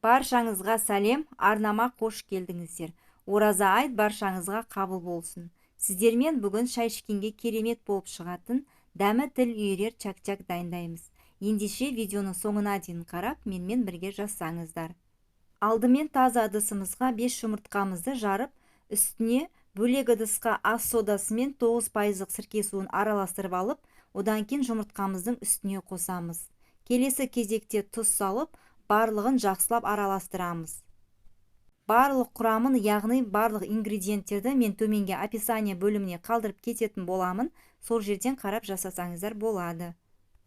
Баршаңызға сәлем, арнама қош келдіңіздер. Ораза айт баршаңызға қабыл болсын. Сіздермен бүгін шай ішкенге керемет болып шығатын дәмі тіл үйірер чак-чак дайындаймыз. Ендеше видеоны соңына дейін қарап, менімен бірге жасаңыздар. Алдымен таза ыдысымызға 5 жұмыртқамызды жарып, үстіне бөлек ыдысқа ас содасы мен 9% сірке суын араластырып алып, одан кейін жұмыртқамыздың үстіне қосамыз. Келесі кезекте тұз салып, барлығын жақсылап араластырамыз. Барлық құрамын, яғни барлық ингредиенттерді мен төменге описание бөліміне қалдырып кететін боламын, сол жерден қарап жасасаңыздар болады.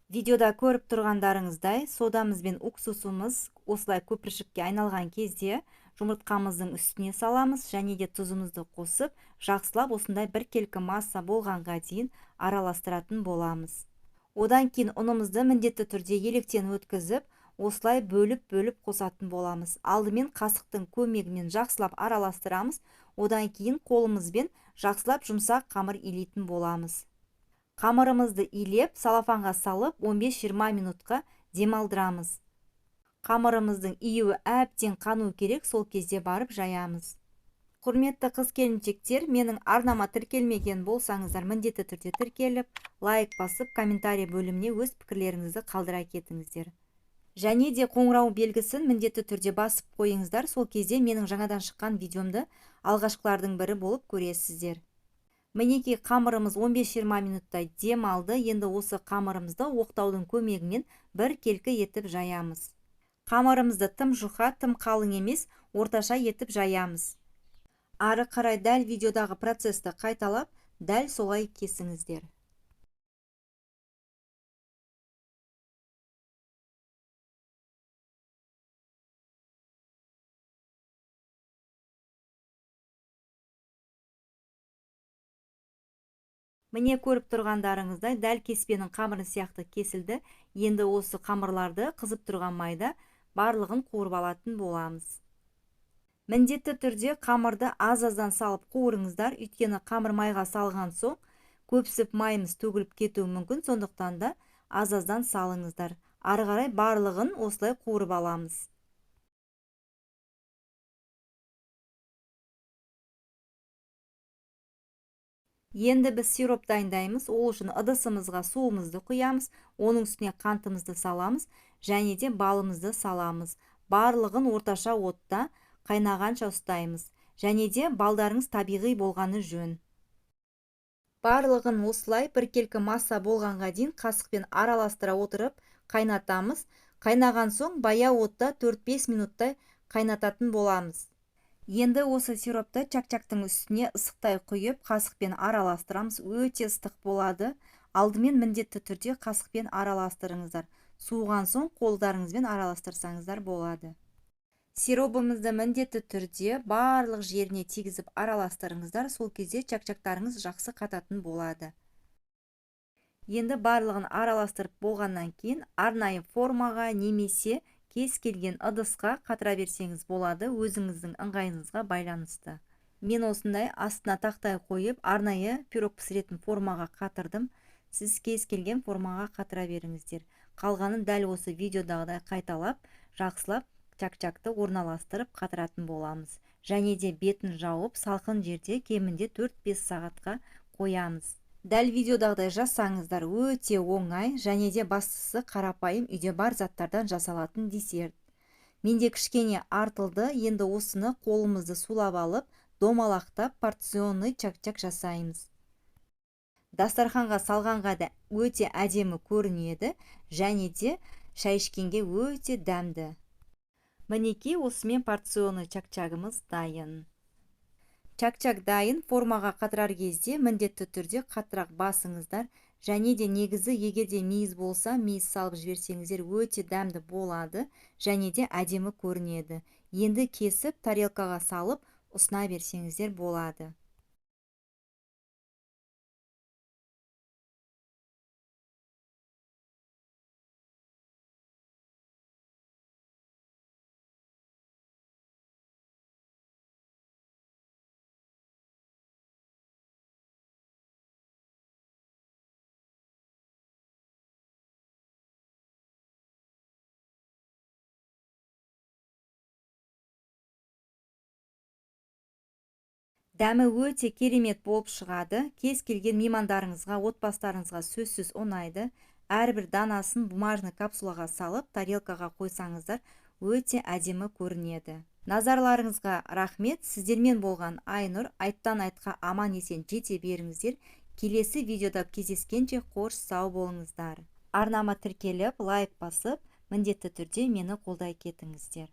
Видеода көріп тұрғандарыңыздай, содамыз бен уксусымыз осылай көпіршікке айналған кезде жұмыртқамыздың үстіне саламыз және де тұзымызды қосып, жақсылап осындай біркелкі масса болғанға дейін араластыратын боламыз. Одан кейін ұнымызды міндетті түрде електен өткізіп, осылай бөліп қосатын боламыз. Алдымен қасықтың көмегімен жақсылап араластырамыз, одан кейін қолымызбен жақсылап жұмсақ қамыр илейтін боламыз. Қамырымызды илеп, салафанға салып 15-20 минутқа демалдырамыз. Қамырымыздың июі әбден қану керек, сол кезде барып жаямыз. Құрметті қыз-келіншектер, менің арнама тіркелмеген болсаңыздар, міндетті түрде тіркеліп, лайк басып, комментарий бөліміне өз пікірлеріңізді қалдыра кетіңіздер. Және де қоңырау белгісін міндетті түрде басып қойыңыздар, сол кезде менің жаңадан шыққан видеомды алғашқылардың бірі болып көресіздер. Мінекей қамырымыз 15-20 минуттай демалды. Енді осы қамырымызды оқтаудың көмегімен біркелкі етіп жаямыз. Қамырымызды тым жұқа, тым қалың емес, орташа етіп жаямыз. Ары қарай дәл видеодағы процесті қайталап, дәл солай кесіңіздер. Міне көріп тұрғандарыңыздай дәл кеспенің қамыры сияқты кесілді. Енді осы қамырларды қызып тұрған майда барлығын қуырып алатын боламыз. Міндетті түрде қамырды аз-аздан салып қуырыңыздар, өйткені қамыр майға салған соң көпсіп майымыз төгіліп кетуі мүмкін, сондықтан да аз-аздан салыңыздар. Ары қарай барлығын осылай қуырып аламыз. Енді біз сироп дайындаймыз. Ол үшін ыдысымызға суымызды құямыз, оның үстіне қантымызды саламыз және де балымызды саламыз. Барлығын орташа отта қайнағанша ұстаймыз. Және де балдарыңыз табиғи болғаны жөн. Барлығын осылай біркелкі масса болғанға дейін қасықпен араластыра отырып қайнатамыз. Қайнаған соң баяу отта 4-5 минуттай қайнататын боламыз. Енді осы сиропты чак-чактың үстіне ысықтай құйып, қасықпен араластырамыз. Өте ыстық болады. Алдымен міндетті түрде қасықпен араластырыңыздар. Суыған соң қолдарыңызбен араластырсаңыздар болады. Сиробымызды міндетті түрде барлық жеріне тигізіп араластырыңыздар. Сол кезде чак-чактарыңыз жақсы қататын болады. Енді барлығын араластырып болғаннан кейін арнайы формаға немесе кез келген ыдысқа қатыра берсеңіз болады, өзіңіздің ыңғайыңызға байланысты. Мен осындай астына тақтай қойып, арнайы пирог пісіретін формаға қатырдым. Сіз кез келген формаға қатыра беріңіздер. Қалғанын дәл осы видеодағыдай қайталап, жақсылап чак-чакты орналастырып қатыратын боламыз. Және де бетін жауып, салқын жерде кемінде 4-5 сағатқа қоямыз. Дәл видеодағыдай жасаңыздар, өте оңай және де бастысы қарапайым үйде бар заттардан жасалатын десерт. Менде кішкене артылды, енді осыны қолымызды сулап алып, домалақтап порционный чак-чак жасаймыз. Дастарханға салғанға да өте әдемі көрінеді және де шай ішкенге өте дәмді. Мінекей осымен порционный чак-чагымыз дайын. Чак-чак дайын. Формаға қатырар кезде міндетті түрде қаттырақ басыңыздар. Және де негізі, егерде мейіз болса, мейіз салып жіберсеңіздер өте дәмді болады және де әдемі көрінеді. Енді кесіп тарелкаға салып ұсына берсеңіздер болады. Дәмі өте керемет болып шығады. Кез келген меймандарыңызға, отбасыларыңызға сөзсіз ұнайды. Әрбір данасын бумажный капсулаға салып, тарелкаға қойсаңыздар, өте әдемі көрінеді. Назарларыңызға рахмет. Сіздермен болған Айнұр. Айттан айтқа аман есен жете беріңіздер. Келесі видеода кездескенше қош сау болыңыздар. Арнама тіркеліп, лайк басып, міндетті түрде мені қолдай кетіңіздер.